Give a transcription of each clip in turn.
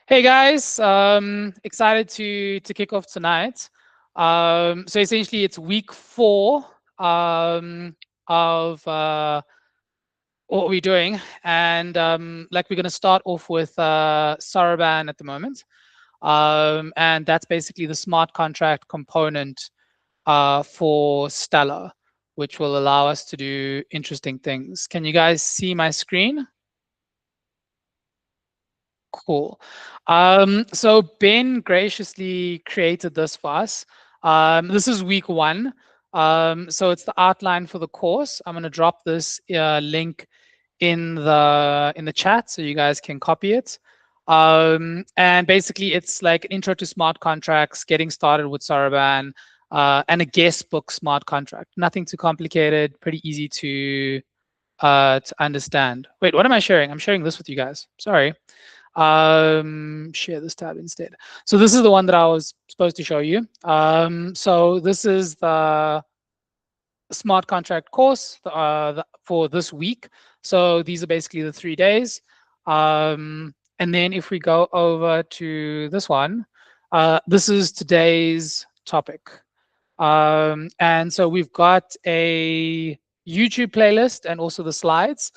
Hey guys, excited to kick off tonight. So essentially, it's week 4 of what we're doing, and like we're going to start off with Soroban at the moment, and that's basically the smart contract component for Stellar, which will allow us to do interesting things. Can you guys see my screen? Cool. So Ben graciously created this for us. This is week 1. So it's the outline for the course. I'm going to drop this link in the chat so you guys can copy it. And basically, it's like an intro to smart contracts, getting started with Soroban, and a guest book smart contract. Nothing too complicated. Pretty easy to understand. Wait, what am I sharing? I'm sharing this with you guys. Sorry. Share this tab instead. So this is the one that I was supposed to show you. So this is the smart contract course for this week. So these are basically the 3 days. And then if we go over to this one, this is today's topic. And so we've got a YouTube playlist and also the slides.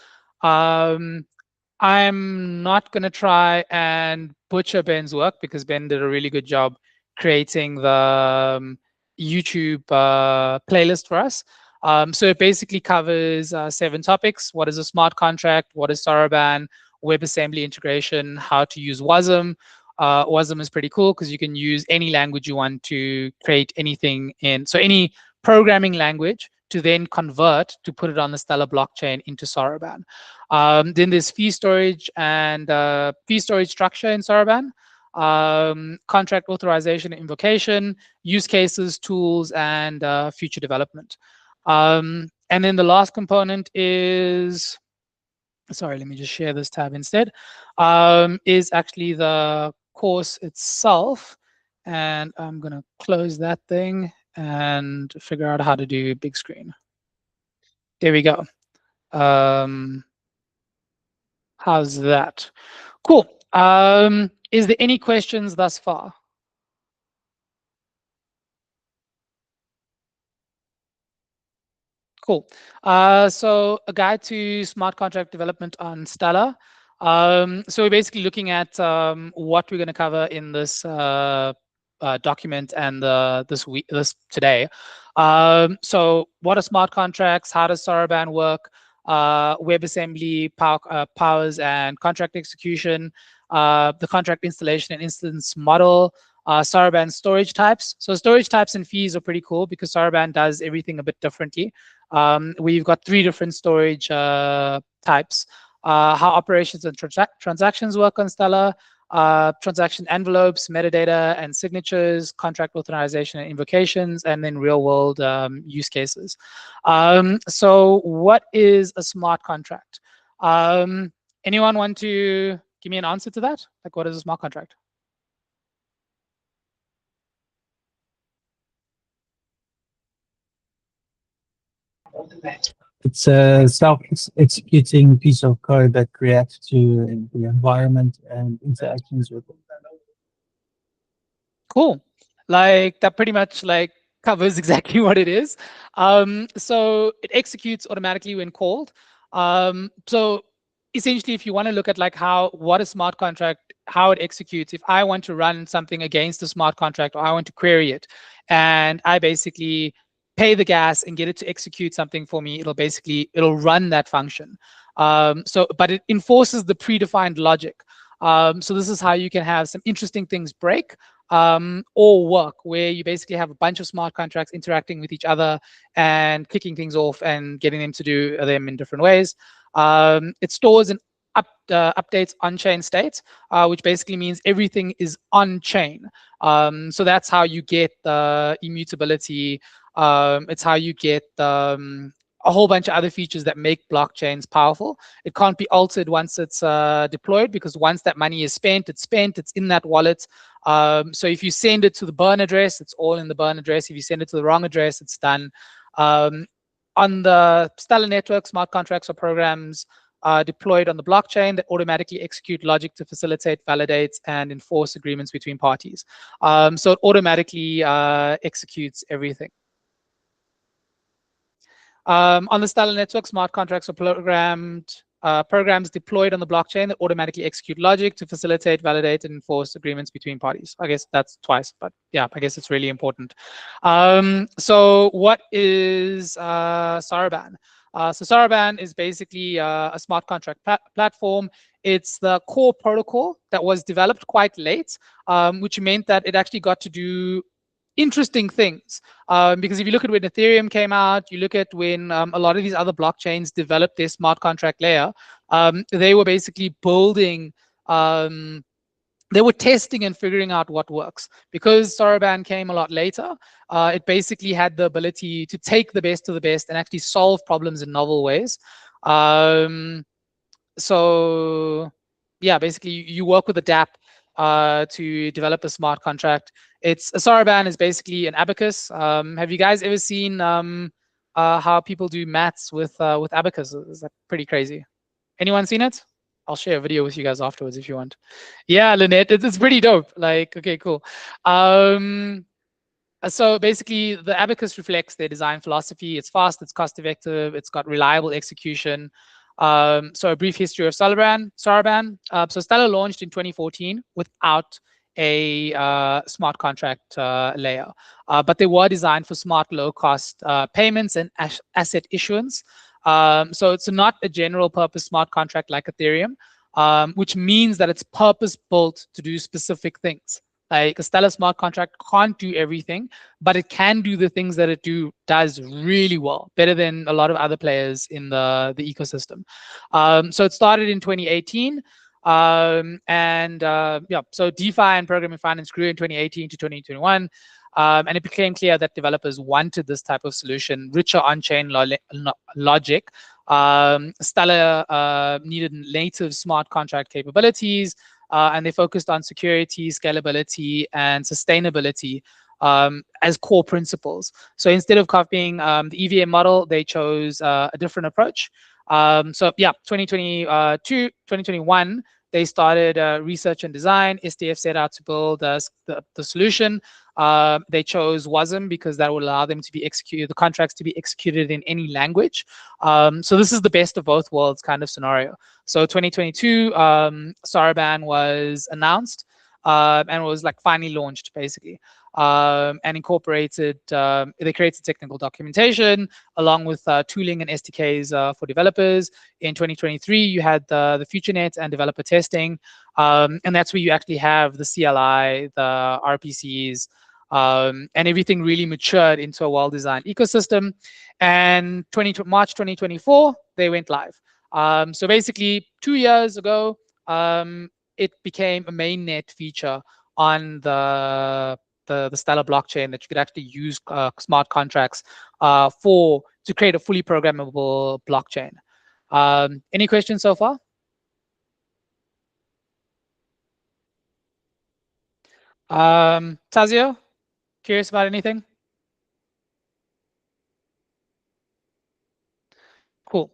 I'm not going to try and butcher Ben's work because Ben did a really good job creating the YouTube playlist for us. So it basically covers 7 topics. What is a smart contract? What is Soroban? WebAssembly integration, how to use WASM. WASM is pretty cool because you can use any language you want to create anything in. So any programming language to then convert to put it on the Stellar blockchain into Soroban. Then there's fee storage and fee storage structure in Soroban, contract authorization and invocation, use cases, tools, and future development. And then the last component is, sorry, let me just share this tab instead, is actually the course itself. And I'm going to close that thing and figure out how to do big screen. There we go. How's that? Cool. Is there any questions thus far? Cool. So a guide to smart contract development on Stellar. So we're basically looking at what we're going to cover in this document and this today. So what are smart contracts? How does Soroban work? WebAssembly powers and contract execution, the contract installation and instance model, Soroban storage types. So storage types and fees are pretty cool because Soroban does everything a bit differently. We've got 3 different storage types. How operations and transactions work on Stellar, transaction envelopes, metadata and signatures, contract authorization and invocations, and then real-world use cases. So what is a smart contract? Anyone want to give me an answer to that? Like, what is a smart contract? It's a self-executing piece of code that reacts to the environment and interactions with it. Cool. Like that pretty much like covers exactly what it is. So it executes automatically when called. So essentially, if you want to look at like what a smart contract, how it executes, if I want to run something against a smart contract or I want to query it, and I basically pay the gas and get it to execute something for me, it'll run that function. But it enforces the predefined logic. So this is how you can have some interesting things break or work, where you basically have a bunch of smart contracts interacting with each other and kicking things off and getting them to do them in different ways. It stores and updates on-chain state, which basically means everything is on-chain. So that's how you get the immutability. It's how you get a whole bunch of other features that make blockchains powerful. It can't be altered once it's deployed, because once that money is spent, it's in that wallet. So if you send it to the burn address, it's all in the burn address. If you send it to the wrong address, it's done. On the Stellar network, smart contracts are programs deployed on the blockchain that automatically execute logic to facilitate, validate, and enforce agreements between parties. So it automatically executes everything. On the Stellar network, smart contracts are programs deployed on the blockchain that automatically execute logic to facilitate, validate, and enforce agreements between parties. I guess that's twice, but yeah, I guess it's really important. So what is Soroban? So Soroban is basically a smart contract platform. It's the core protocol that was developed quite late, which meant that it actually got to do interesting things. Because if you look at when Ethereum came out, you look at when a lot of these other blockchains developed their smart contract layer, they were basically building, they were testing and figuring out what works. Because Soroban came a lot later, it basically had the ability to take the best of the best and actually solve problems in novel ways. So yeah, basically you work with a dApp to develop a smart contract. It's a Soroban is basically an abacus. Have you guys ever seen how people do maths with abacus? Is that pretty crazy? Anyone seen it? I'll share a video with you guys afterwards if you want. Yeah, Lynette, it's pretty dope. Like, okay, cool. So basically, the abacus reflects their design philosophy. It's fast, it's cost-effective, it's got reliable execution. So a brief history of Soroban. So Stellar launched in 2014 without a smart contract layer, but they were designed for smart, low-cost payments and asset issuance. So it's not a general-purpose smart contract like Ethereum, which means that it's purpose-built to do specific things. Like a Stellar smart contract can't do everything, but it can do the things that it does really well, better than a lot of other players in the ecosystem. So it started in 2018. Yeah, so DeFi and programming finance grew in 2018 to 2021. And it became clear that developers wanted this type of solution, richer on-chain logic. Stellar needed native smart contract capabilities, and they focused on security, scalability, and sustainability as core principles. So instead of copying the EVM model, they chose a different approach. So yeah, 2021, they started research and design. SDF set out to build the solution. They chose WASM because that would allow them to be executed, the contracts to be executed in any language. So this is the best of both worlds kind of scenario. So 2022, Soroban was announced and was like finally launched basically. And incorporated, they created technical documentation along with tooling and SDKs for developers. In 2023, you had the FutureNet and developer testing, and that's where you actually have the CLI, the RPCs, and everything really matured into a well-designed ecosystem. And March 2024, they went live. So basically, 2 years ago, it became a mainnet feature on the Stellar blockchain that you could actually use smart contracts to create a fully programmable blockchain. Any questions so far? Tazio, curious about anything? Cool.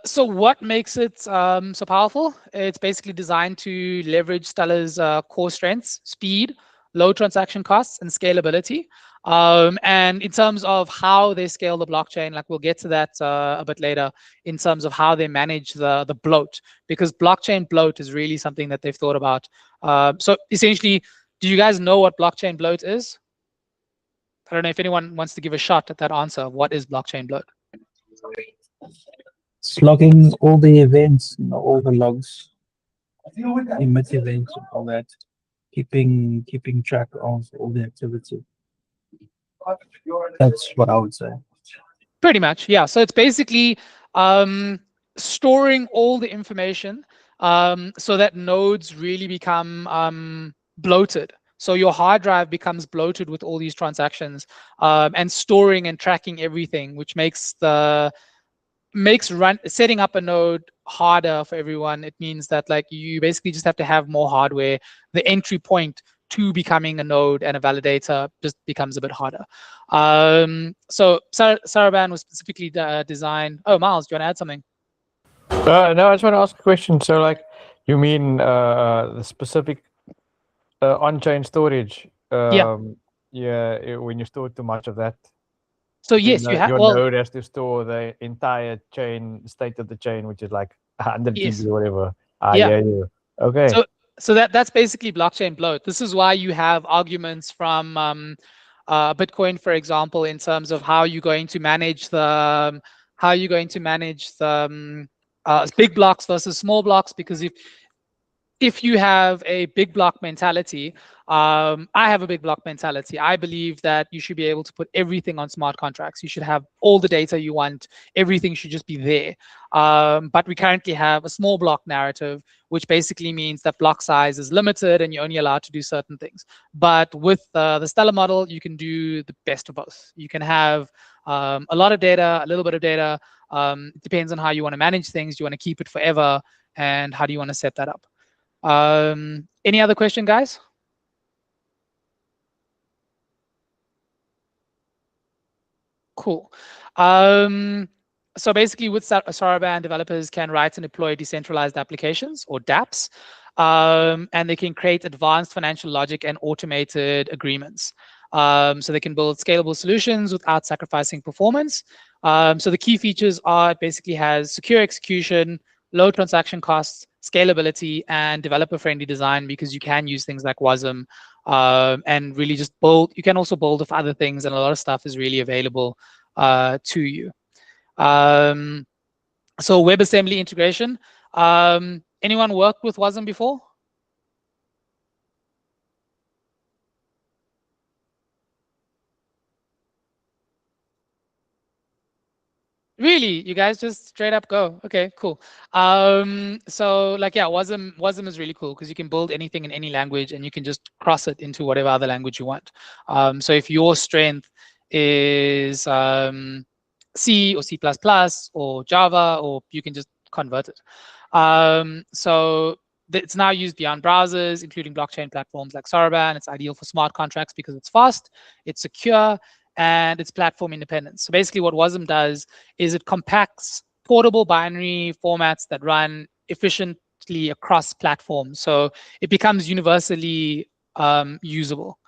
So what makes it so powerful? It's basically designed to leverage Stellar's core strengths: speed, low transaction costs, and scalability. And in terms of how they scale the blockchain, like we'll get to that a bit later, in terms of how they manage the bloat, because blockchain bloat is really something that they've thought about. So essentially, do you guys know what blockchain bloat is? I don't know if anyone wants to give a shot at that answer. What is blockchain bloat? It's logging all the events, all the logs, emit events and all that, keeping track of all the activity. That's what I would say. Pretty much, yeah. So it's basically storing all the information so that nodes really become bloated. So your hard drive becomes bloated with all these transactions and storing and tracking everything, which makes setting up a node harder for everyone. It means that like you basically just have to have more hardware. The entry point to becoming a node and a validator just becomes a bit harder. So Soroban was specifically designed. Oh, Miles, do you want to add something? No, I just want to ask a question. So, like, you mean the specific on-chain storage? Yeah. Yeah, when you store too much of that, So yes, you have. your Well, node has to store the entire chain state of the chain, which is like 100 yes. GB or whatever. Ah, Yeah. yeah, yeah. Okay. So that's basically blockchain bloat. This is why you have arguments from Bitcoin, for example, in terms of how you're going to manage the big blocks versus small blocks. Because if you have a big block mentality, I have a big block mentality. I believe that you should be able to put everything on smart contracts. You should have all the data you want. Everything should just be there. But we currently have a small block narrative, which basically means that block size is limited and you're only allowed to do certain things. But with the Stellar model, you can do the best of both. You can have a lot of data, a little bit of data. It depends on how you want to manage things. Do you want to keep it forever? And how do you want to set that up? Any other question, guys? Cool. So basically, with Soroban, developers can write and deploy decentralized applications, or dApps, and they can create advanced financial logic and automated agreements. So they can build scalable solutions without sacrificing performance. So the key features are, it basically has secure execution, low transaction costs, scalability, and developer-friendly design, because you can use things like WASM and really just build. You can also build with other things, and a lot of stuff is really available to you. So WebAssembly integration. Anyone worked with WASM before? Really? You guys just straight up go? Okay, cool. So like, yeah, WASM is really cool because you can build anything in any language and you can just cross it into whatever other language you want. So if your strength is C or C++ or Java, or you can just convert it. So it's now used beyond browsers, including blockchain platforms like Soroban. It's ideal for smart contracts because it's fast, it's secure, and it's platform independent. So basically what WASM does is it compacts portable binary formats that run efficiently across platforms. So it becomes universally usable,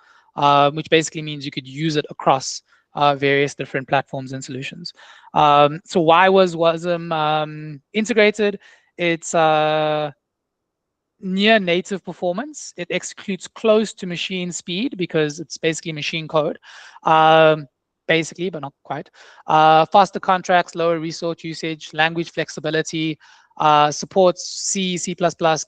which basically means you could use it across various different platforms and solutions. So why was WASM integrated? It's near native performance. It executes close to machine speed because it's basically machine code, basically, but not quite. Faster contracts, lower resource usage, language flexibility, supports C, C++,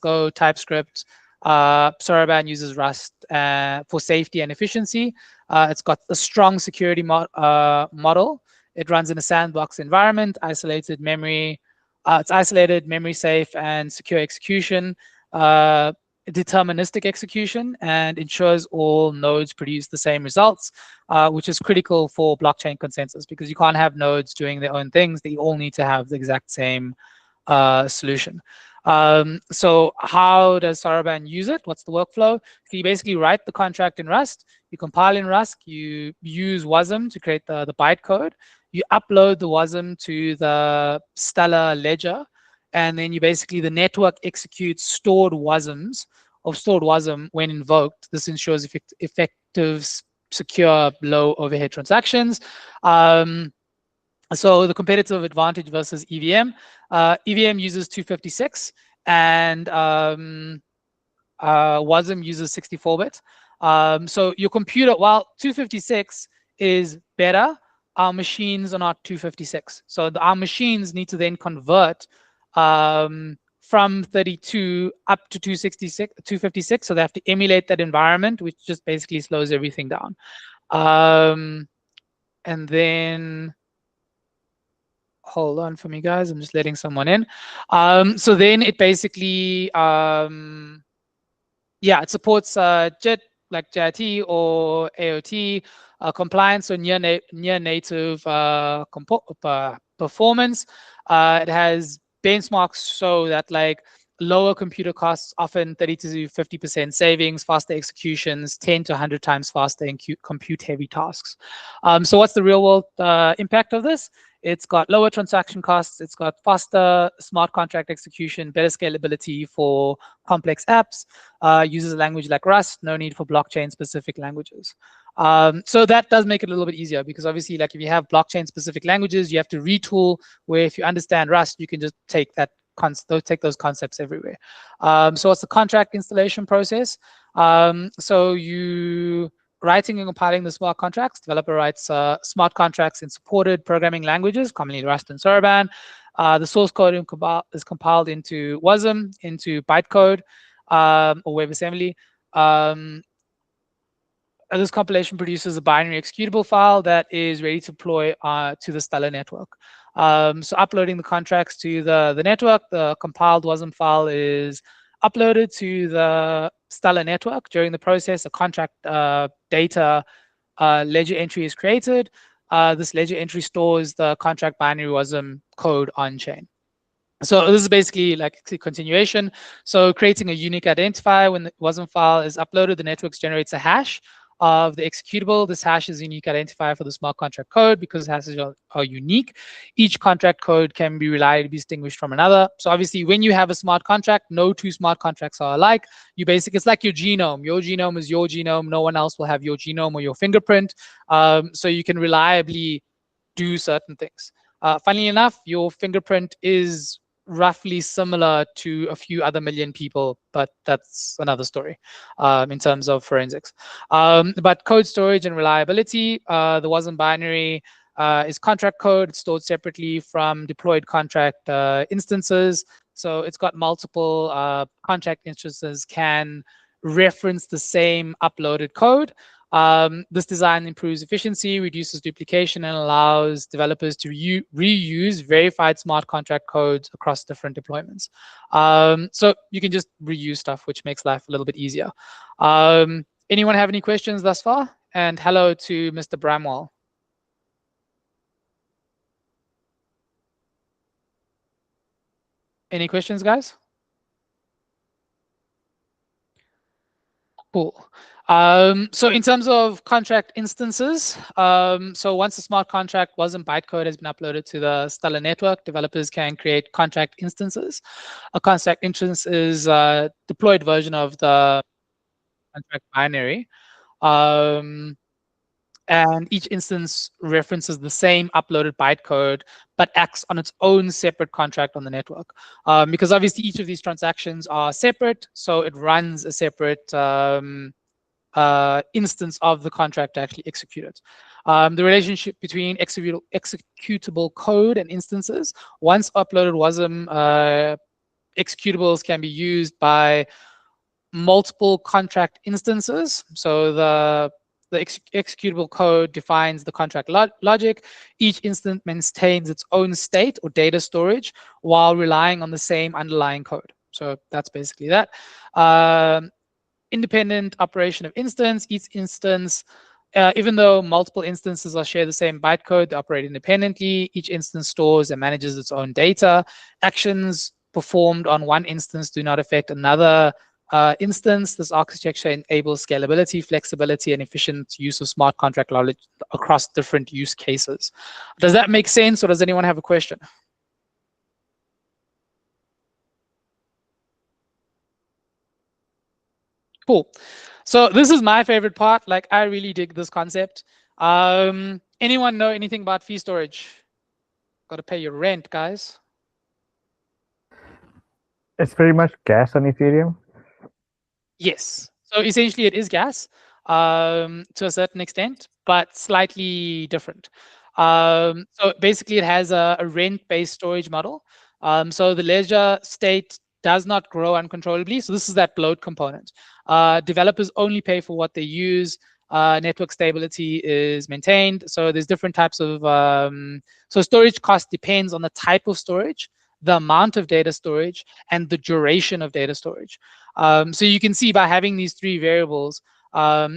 Go, TypeScript. Soroban uses Rust for safety and efficiency. It's got a strong security model. It runs in a sandbox environment, isolated memory. It's isolated, memory safe, and secure execution. Deterministic execution, and ensures all nodes produce the same results, which is critical for blockchain consensus, because you can't have nodes doing their own things. They all need to have the exact same solution. So how does Soroban use it? What's the workflow? So you basically write the contract in Rust, you compile in Rust, you use WASM to create the bytecode, you upload the WASM to the Stellar ledger, and then the network executes stored WASMs when invoked. This ensures effective, secure, low overhead transactions. So the competitive advantage versus EVM. EVM uses 256 and WASM uses 64-bit. So your computer, while 256 is better, our machines are not 256. So our machines need to then convert from 32 up to 256. So they have to emulate that environment, which just basically slows everything down. And then, hold on for me, guys. I'm just letting someone in. So then it basically, yeah, it supports JIT, like JIT or AOT, compliance or near native performance. It has benchmarks so that like lower computer costs, often 30 to 50% savings, faster executions, 10 to 100 times faster in compute heavy tasks. So what's the real world impact of this? It's got lower transaction costs. It's got faster smart contract execution, better scalability for complex apps, uses a language like Rust, no need for blockchain-specific languages. So that does make it a little bit easier, because obviously, like if you have blockchain-specific languages, you have to retool, where if you understand Rust, you can just take that take those concepts everywhere. So it's the contract installation process. So you writing and compiling the smart contracts. Developer writes smart contracts in supported programming languages, commonly Rust and Soroban. The source code is compiled into WASM, into bytecode or WebAssembly. This compilation produces a binary executable file that is ready to deploy to the Stellar network. So uploading the contracts to the network, the compiled WASM file is uploaded to the Stellar network. During the process, a contract data ledger entry is created. This ledger entry stores the contract binary WASM code on chain. So this is basically like a continuation. So creating a unique identifier. When the WASM file is uploaded, the network generates a hash of the executable. This hash is a unique identifier for the smart contract code, because hashes are unique. Each contract code can be reliably distinguished from another. So obviously, when you have a smart contract, no two smart contracts are alike. It's like your genome. Your genome is your genome. No one else will have your genome or your fingerprint. So you can reliably do certain things. Funnily enough, your fingerprint is roughly similar to a few other million people, but that's another story in terms of forensics. But code storage and reliability, the WASM binary is contract code. It's stored separately from deployed contract instances. So it's got multiple contract instances can reference the same uploaded code. This design improves efficiency, reduces duplication, and allows developers to reuse verified smart contract codes across different deployments. So you can just reuse stuff, which makes life a little bit easier. Anyone have any questions thus far? And hello to Mr. Bramwell. Any questions, guys? Cool. So in terms of contract instances, so once the smart contract WASM bytecode has been uploaded to the Stellar network, developers can create contract instances. A contract instance is a deployed version of the contract binary. And each instance references the same uploaded bytecode, but acts on its own separate contract on the network. Because obviously each of these transactions are separate, so it runs a separate instance of the contract to actually execute it. The relationship between executable code and instances, once uploaded WASM executables can be used by multiple contract instances. So the executable code defines the contract logic. Each instance maintains its own state or data storage while relying on the same underlying code. So that's basically that. Independent operation of instance. Each instance, even though multiple instances are share the same bytecode, they operate independently. Each instance stores and manages its own data. Actions performed on one instance do not affect another instance. This architecture enables scalability, flexibility, and efficient use of smart contract knowledge across different use cases. Does that make sense, or does anyone have a question? Cool. So this is my favorite part. Like, I really dig this concept. Anyone know anything about fee storage? Got to pay your rent, guys. It's pretty much gas on Ethereum. Yes. So essentially it is gas to a certain extent, but slightly different. So basically it has a rent-based storage model. So the ledger state does not grow uncontrollably. So this is that bloat component. Developers only pay for what they use. Network stability is maintained. So there's different types of, so storage cost depends on the type of storage, the amount of data storage, and the duration of data storage. So you can see by having these three variables,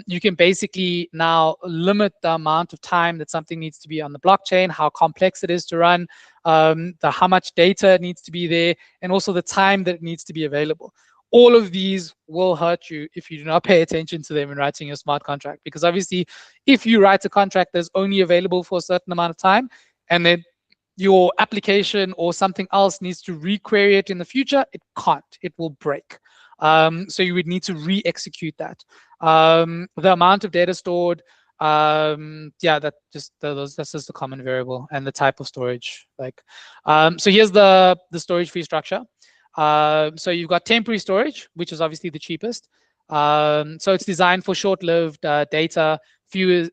you can basically now limit the amount of time that something needs to be on the blockchain, how complex it is to run, how much data needs to be there, and also the time that it needs to be available. All of these will hurt you if you do not pay attention to them in writing your smart contract. Because obviously, if you write a contract that's only available for a certain amount of time, and then your application or something else needs to requery it in the future, it can't. It will break. So you would need to re-execute that. The amount of data stored, yeah, that's just the common variable, and the type of storage. Like, so here's the storage fee structure. So you've got temporary storage, which is obviously the cheapest. So it's designed for short-lived data, few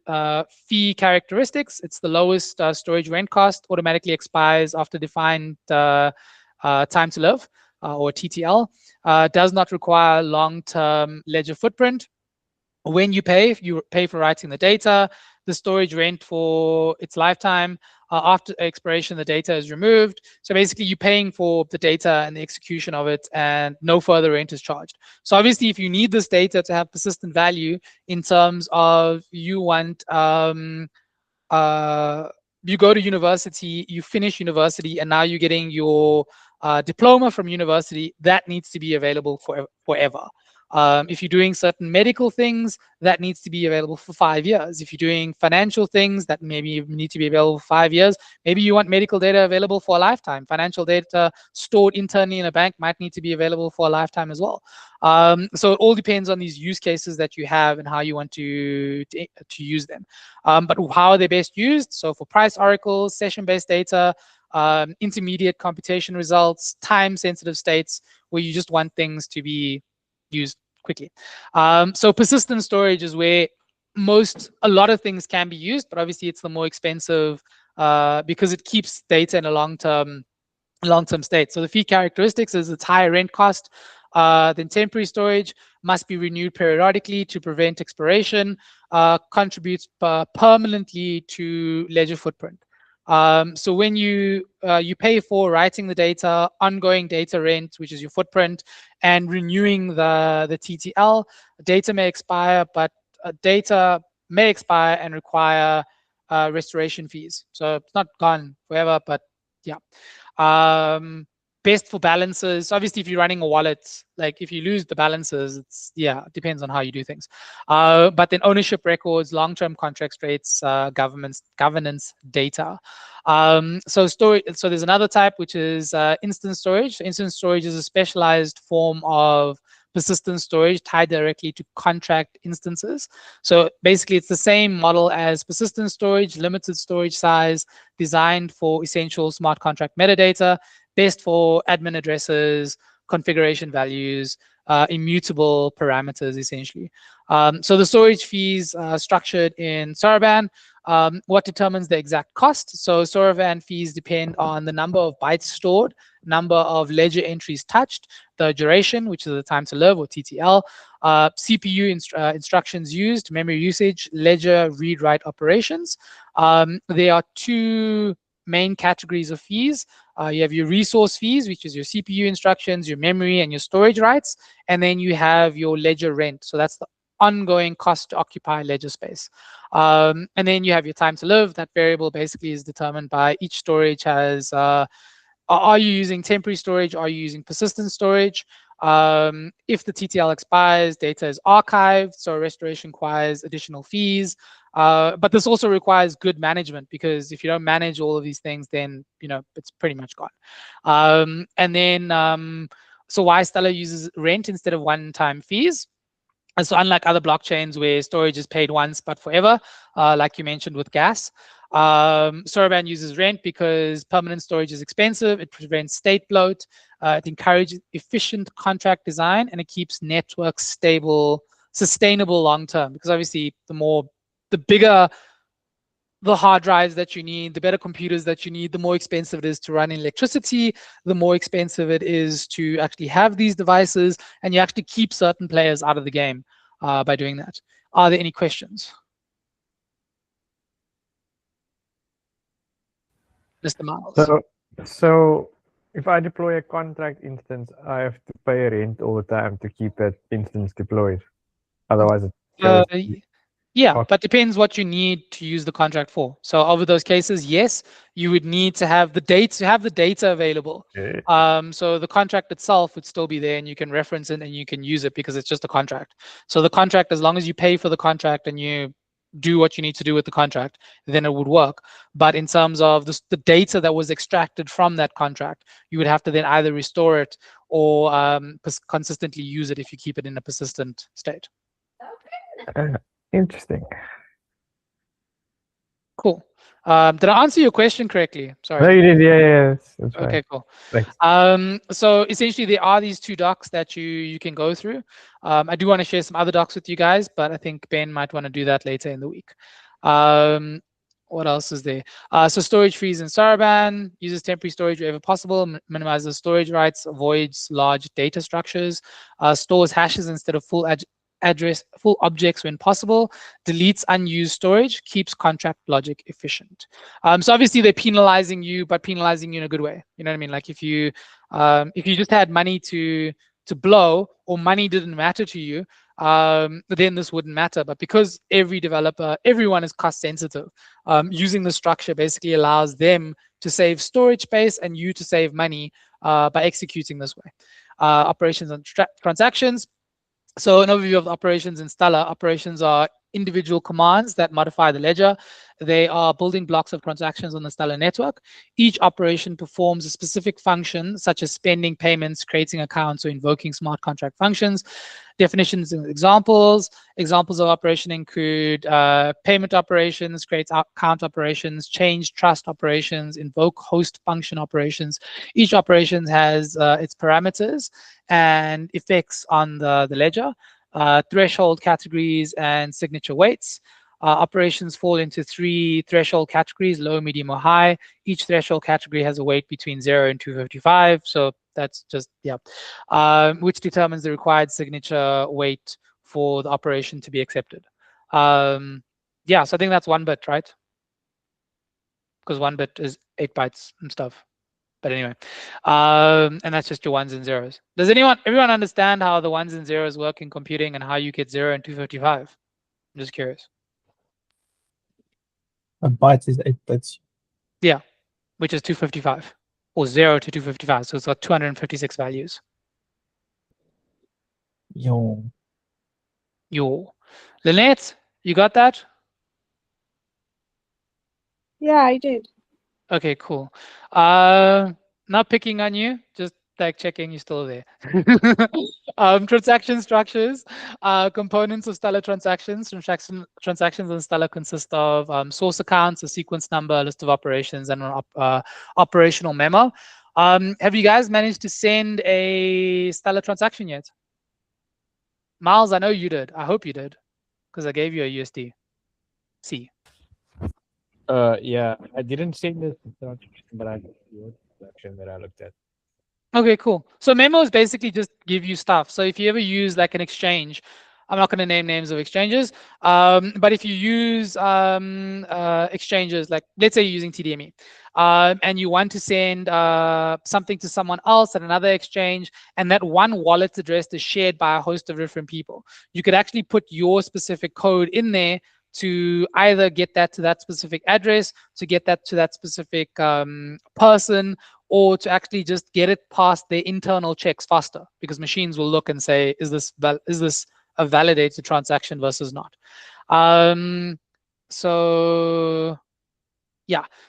fee characteristics. It's the lowest storage rent cost, automatically expires after defined time to live, or TTL. Does not require long-term ledger footprint. When you pay for writing the data, the storage rent for its lifetime. After expiration, the data is removed. So basically, you're paying for the data and the execution of it, and no further rent is charged. So obviously, if you need this data to have persistent value in terms of you want, you go to university, you finish university, and now you're getting your diploma from university, that needs to be available forever. If you're doing certain medical things, that needs to be available for 5 years. If you're doing financial things, that maybe need to be available for 5 years. Maybe you want medical data available for a lifetime. Financial data stored internally in a bank might need to be available for a lifetime as well. So it all depends on these use cases that you have and how you want to use them. But how are they best used? So for price oracles, session-based data, intermediate computation results, time-sensitive states, where you just want things to be used quickly. So persistent storage is where a lot of things can be used, but obviously it's the more expensive because it keeps data in a long-term state. So the fee characteristics is its higher rent cost than temporary storage, must be renewed periodically to prevent expiration, contributes permanently to ledger footprint. So when you pay for writing the data, ongoing data rent, which is your footprint, and renewing the TTL, data may expire, but data may expire and require restoration fees. So it's not gone forever, but yeah. Best for balances. Obviously, if you're running a wallet, like if you lose the balances, it depends on how you do things. But then ownership records, long-term contract rates, governance data. So there's another type, which is instance storage. So instance storage is a specialized form of persistent storage tied directly to contract instances. So basically, it's the same model as persistent storage, limited storage size, designed for essential smart contract metadata, best for admin addresses, configuration values, immutable parameters, essentially. So the storage fees are structured in Soroban. What determines the exact cost? So Soroban fees depend on the number of bytes stored, number of ledger entries touched, the duration, which is the time to live, or TTL, CPU instructions used, memory usage, ledger read-write operations. There are two main categories of fees. You have your resource fees, which is your CPU instructions, your memory, and your storage rights. And then you have your ledger rent. So that's the ongoing cost to occupy ledger space. And then you have your time to live. That variable basically is determined by each storage has, are you using temporary storage? Are you using persistent storage? If the TTL expires, data is archived, so restoration requires additional fees. But this also requires good management, because if you don't manage all of these things, then it's pretty much gone. And then, so why Stellar uses rent instead of one-time fees? And so unlike other blockchains where storage is paid once but forever, like you mentioned with gas, Soroban uses rent because permanent storage is expensive, it prevents state bloat, it encourages efficient contract design, and it keeps networks stable, sustainable long-term, because obviously the bigger the hard drives that you need, the better computers that you need, the more expensive it is to run electricity, the more expensive it is to actually have these devices, and you actually keep certain players out of the game by doing that. Are there any questions? Mr. Miles. So if I deploy a contract instance, I have to pay rent all the time to keep that instance deployed. Otherwise, it goes yeah, but depends what you need to use the contract for. So over those cases, yes, you would need to have the data available. Okay. So the contract itself would still be there, and you can reference it and you can use it because it's just a contract. So the contract, as long as you pay for the contract and you do what you need to do with the contract, then it would work. But in terms of the data that was extracted from that contract, you would have to then either restore it or consistently use it if you keep it in a persistent state. Interesting. Cool. Did I answer your question correctly? Sorry. No, you did. Yeah. That's fine. Okay, cool. Thanks. So essentially, there are these 2 docs that you can go through. I do want to share some other docs with you guys, but I think Ben might want to do that later in the week. What else is there? So storage freeze in Soroban uses temporary storage wherever possible, minimizes storage rights, avoids large data structures, stores hashes instead of full objects when possible, deletes unused storage, keeps contract logic efficient. So obviously they're penalizing you, but penalizing you in a good way. You know what I mean? Like if you just had money to blow, or money didn't matter to you, then this wouldn't matter. But because everyone is cost sensitive, using the structure basically allows them to save storage space and you to save money by executing this way. Operations and transactions. So an overview of the operations in Stella. Operations are individual commands that modify the ledger. They are building blocks of transactions on the Stella network. Each operation performs a specific function, such as spending payments, creating accounts, or invoking smart contract functions. Definitions and examples. Examples of operation include payment operations, create account operations, change trust operations, invoke host function operations. Each operation has its parameters and effects on the ledger, threshold categories, and signature weights. Operations fall into 3 threshold categories: low, medium, or high. Each threshold category has a weight between 0 and 255. So that's just, which determines the required signature weight for the operation to be accepted. So I think that's 1 bit, right? Because 1 bit is 8 bytes and stuff. But anyway, and that's just your 1s and 0s. Does everyone understand how the 1s and 0s work in computing and how you get 0 and 255? I'm just curious. A byte is 8 bits. Yeah, which is 255, or 0 to 255. So it's got 256 values. Yo. Lynette, you got that? Yeah, I did. Okay, cool. Not picking on you, just like checking you're still there. Transaction structures, components of Stella transactions. Transactions on Stella consist of source accounts, a sequence number, a list of operations, and an operational memo. Have you guys managed to send a Stella transaction yet? Miles, I know you did. I hope you did, because I gave you a USD-C. Yeah, I didn't see this instruction, but I got the instruction that I looked at. Okay, cool. So memos basically just give you stuff. So if you ever use like an exchange, I'm not going to name names of exchanges, but if you use exchanges, like let's say you're using TDME, and you want to send something to someone else at another exchange, and that one wallet address is shared by a host of different people, you could actually put your specific code in there to either get that to that specific address, to get that to that specific person, or to actually just get it past their internal checks faster, because machines will look and say, is this a validated transaction versus not?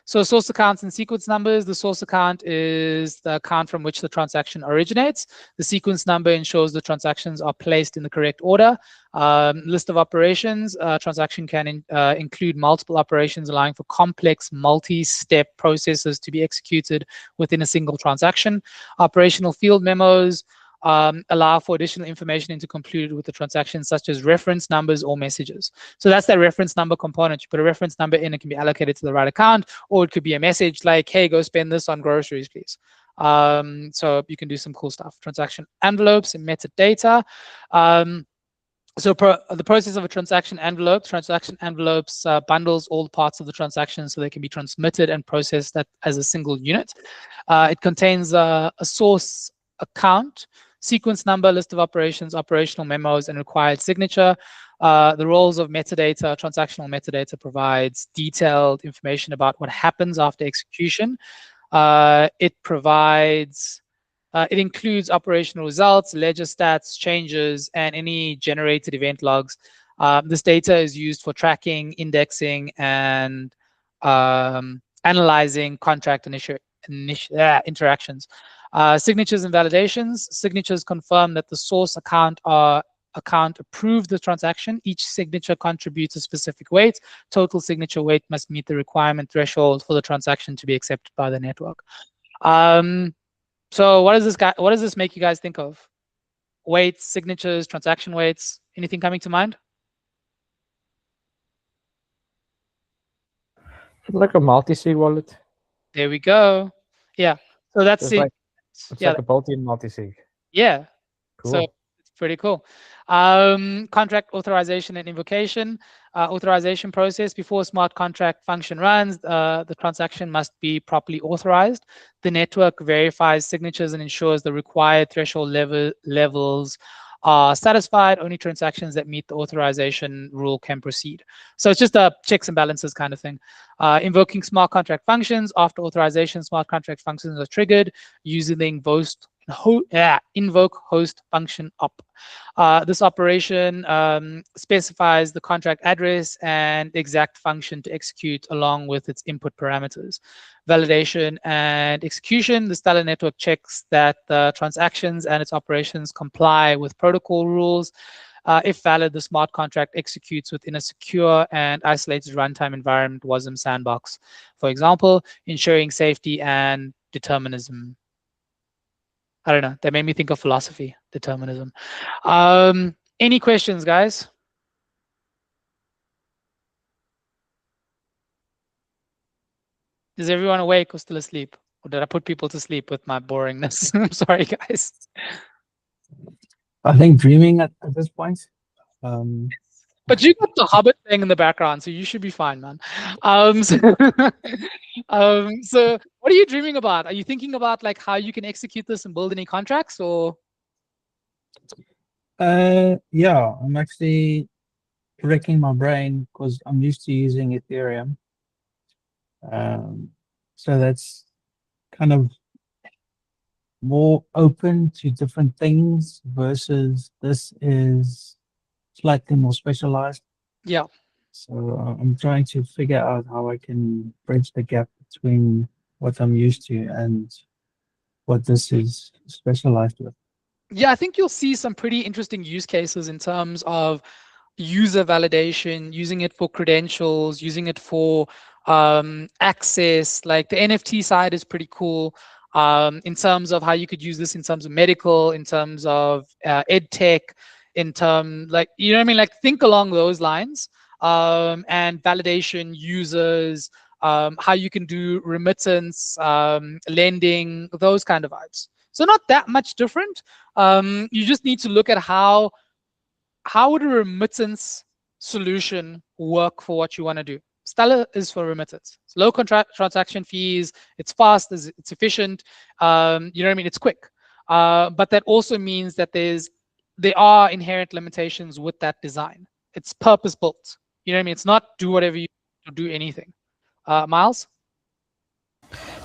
So source accounts and sequence numbers. The source account is the account from which the transaction originates. The sequence number ensures the transactions are placed in the correct order. List of operations. Transaction can include multiple operations, allowing for complex multi-step processes to be executed within a single transaction. Operational field memos allow for additional information included with the transaction, such as reference numbers or messages. So that's that reference number component. You put a reference number in, it can be allocated to the right account, or it could be a message like, hey, go spend this on groceries, please. So you can do some cool stuff. Transaction envelopes and metadata. So the process of a transaction envelopes bundles all parts of the transaction so they can be transmitted and processed as a single unit. It contains a source account, sequence number, list of operations, operational memos, and required signature. The roles of metadata. Transactional metadata provides detailed information about what happens after execution. It includes operational results, ledger stats, changes, and any generated event logs. This data is used for tracking, indexing, and analyzing contract interactions. Signatures and validations. Signatures confirm that the source account approved the transaction. Each signature contributes a specific weight. Total signature weight must meet the requirement threshold for the transaction to be accepted by the network. So what does this make you guys think of? Weights, signatures, transaction weights, anything coming to mind? It's like a multi-sig wallet. There we go. Yeah. So that's It's it. like it's Yeah. like a built-in multi-sig. Yeah. Cool. So it's pretty cool. Contract authorization and invocation. Authorization process. Before a smart contract function runs, the transaction must be properly authorized. The network verifies signatures and ensures the required threshold levels are satisfied. Only transactions that meet the authorization rule can proceed. So it's just a checks and balances kind of thing. Invoking smart contract functions. After authorization, smart contract functions are triggered using the invoke host function up. This operation specifies the contract address and exact function to execute along with its input parameters. Validation and execution. The Stellar network checks that the transactions and its operations comply with protocol rules. If valid, the smart contract executes within a secure and isolated runtime environment, WASM sandbox, for example, ensuring safety and determinism. I don't know. That made me think of philosophy, determinism. Any questions, guys? Is everyone awake or still asleep? Or did I put people to sleep with my boringness? I'm sorry, guys. I think dreaming at this point. But you got the Hobbit thing in the background, so you should be fine, man. So what are you dreaming about? Are you thinking about like how you can execute this and build any contracts, or? Yeah, I'm actually wrecking my brain because I'm used to using Ethereum. So that's kind of more open to different things versus this is slightly more specialized. Yeah. So I'm trying to figure out how I can bridge the gap between what I'm used to and what this is specialized with. Yeah, I think you'll see some pretty interesting use cases in terms of user validation, using it for credentials, using it for access. Like the NFT side is pretty cool in terms of how you could use this in terms of medical, in terms of ed tech, in terms like, you know what I mean? Like think along those lines and validation users, how you can do remittance, lending, those kind of vibes. So not that much different. You just need to look at how would a remittance solution work for what you want to do. Stellar is for remittance. It's low transaction fees. It's fast. It's efficient. You know what I mean? It's quick. But that also means that there are inherent limitations with that design. It's purpose built. You know what I mean? It's not do whatever you to do anything. Miles?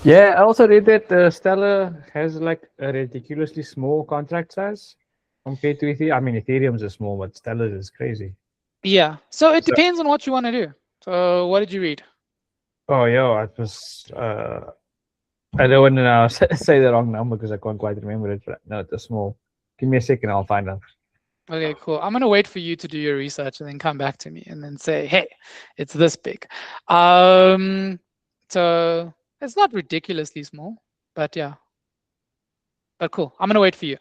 Yeah, I also read that Stellar has like a ridiculously small contract size compared to Ethereum. I mean, Ethereum's is small, but Stellar is crazy. Yeah. So it depends on what you want to do. So what did you read? Oh, yeah, it was. I don't want to now say the wrong number because I can't quite remember it. But no, it's small. Give me a second, I'll find out. Okay, cool. I'm gonna wait for you to do your research and then come back to me and then say, hey, it's this big. So it's not ridiculously small, but yeah. But cool, I'm gonna wait for you.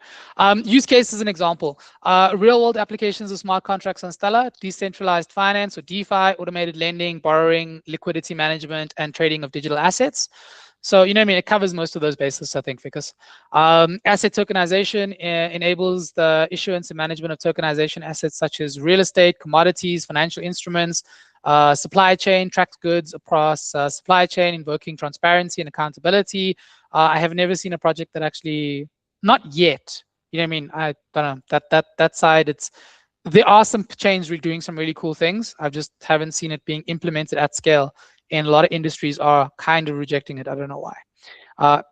Use case as an example. Real world applications of smart contracts on Stellar, decentralized finance or DeFi, automated lending, borrowing, liquidity management, and trading of digital assets. So, you know what I mean? It covers most of those bases, I think, Ficus. Asset tokenization enables the issuance and management of tokenization assets such as real estate, commodities, financial instruments, supply chain, tracks goods across supply chain, invoking transparency and accountability. I have never seen a project that actually, not yet, you know what I mean? I don't know, that side, there are some chains doing some really cool things. I just haven't seen it being implemented at scale. And a lot of industries are kind of rejecting it. I don't know why.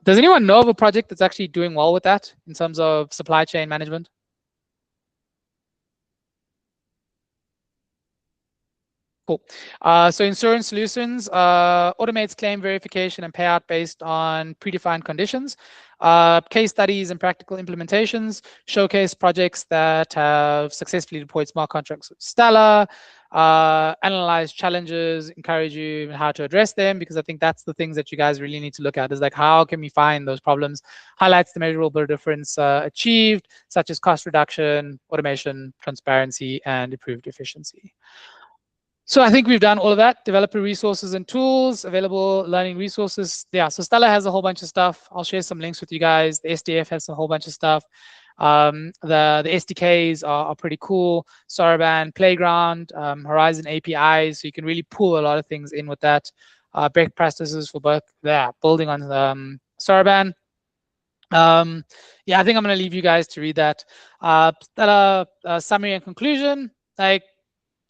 Does anyone know of a project that's actually doing well with that in terms of supply chain management? Cool. So insurance solutions automates claim verification and payout based on predefined conditions. Case studies and practical implementations showcase projects that have successfully deployed smart contracts with Stella, analyze challenges, encourage you in how to address them, because I think that's the things that you guys really need to look at, is like, how can we find those problems, highlights the measurable difference achieved, such as cost reduction, automation, transparency, and improved efficiency. So I think we've done all of that. Developer resources and tools, available learning resources. Yeah, so Stella has a whole bunch of stuff. I'll share some links with you guys. The SDF has a whole bunch of stuff. The SDKs are pretty cool. Soroban Playground, Horizon APIs, so you can really pull a lot of things in with that. Best practices for both, building on Soroban. Yeah, I think I'm going to leave you guys to read that. Stella summary and conclusion. Like,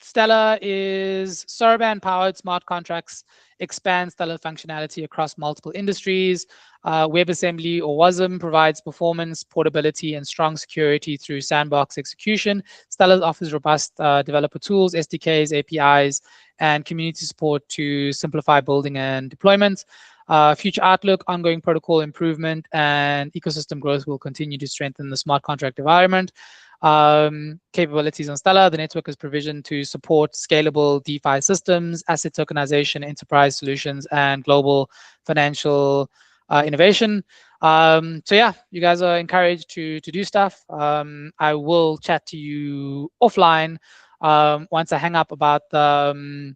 Stella is Soroban-powered smart contracts, expand Stella functionality across multiple industries. WebAssembly or WASM provides performance, portability, and strong security through sandbox execution. Stella offers robust developer tools, SDKs, APIs, and community support to simplify building and deployment. Future outlook, ongoing protocol improvement, and ecosystem growth will continue to strengthen the smart contract environment. Capabilities on Stella, the network is provisioned to support scalable DeFi systems, asset tokenization, enterprise solutions, and global financial innovation. So yeah, you guys are encouraged to do stuff. I will chat to you offline once I hang up about the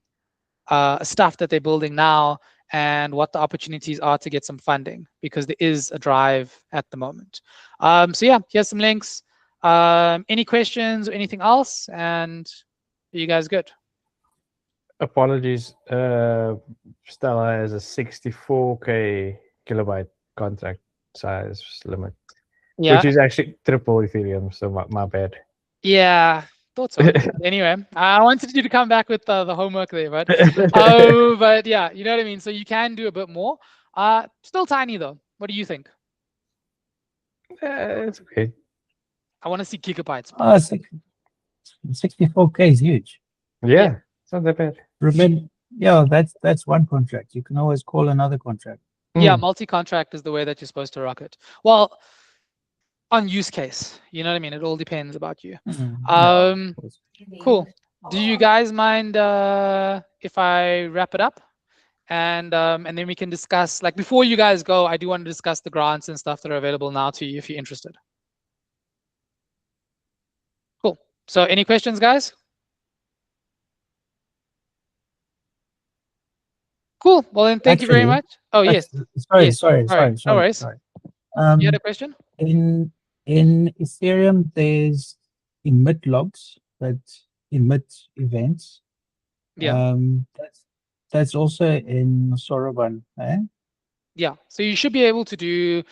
stuff that they're building now and what the opportunities are to get some funding, because there is a drive at the moment. So yeah, here's some links. Any questions or anything else? And are you guys good? Apologies. Stella has a 64K kilobyte contract size limit, Yeah. which is actually triple Ethereum. So my bad. Yeah, thought so. Anyway, I wanted you to come back with the homework there, but but yeah, you know what I mean. So you can do a bit more. Still tiny though. What do you think? It's okay. I want to see gigabytes. 64K is huge. Yeah, it's not that bad. Remember, yeah, that's one contract. You can always call another contract. Yeah, multi-contract is the way that you're supposed to rock it. Well, on use case, you know what I mean. It all depends about you. Cool. Do you guys mind if I wrap it up? And then we can discuss, like, before you guys go, I do want to discuss the grants and stuff that are available now to you if you're interested. Cool. So any questions, guys? Cool. Well, then thank you very much. Oh, yes. Sorry, Yes. sorry. No worries. Sorry. You had a question? In Ethereum, there's emit logs that emit events. Yeah. That's also in Soroban, eh? Yeah. So you should be able to do.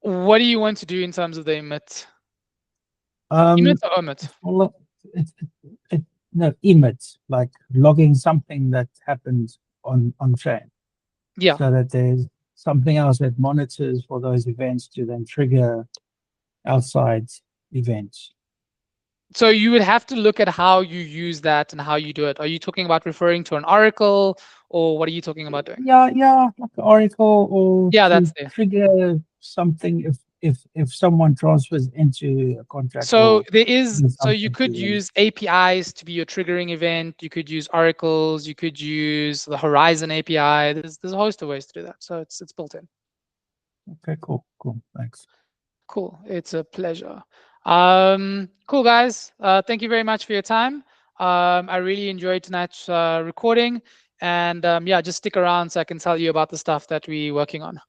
What do you want to do in terms of the emit? Emit or omit? Well, no, emit, like logging something that happened on chain. Yeah. So that there's something else that monitors for those events to then trigger outside events. So you would have to look at how you use that and how you do it. Are you talking about referring to an oracle, or what are you talking about doing? Yeah, like an oracle, or that's there. Trigger something if someone transfers into a contract. So there is, so you could use APIs to be your triggering event. You could use oracles. You could use the Horizon API. There's a host of ways to do that. So it's built in. Okay, cool. Thanks. Cool. It's a pleasure. Cool, guys. Thank you very much for your time. I really enjoyed tonight's recording. And yeah, just stick around so I can tell you about the stuff that we're working on.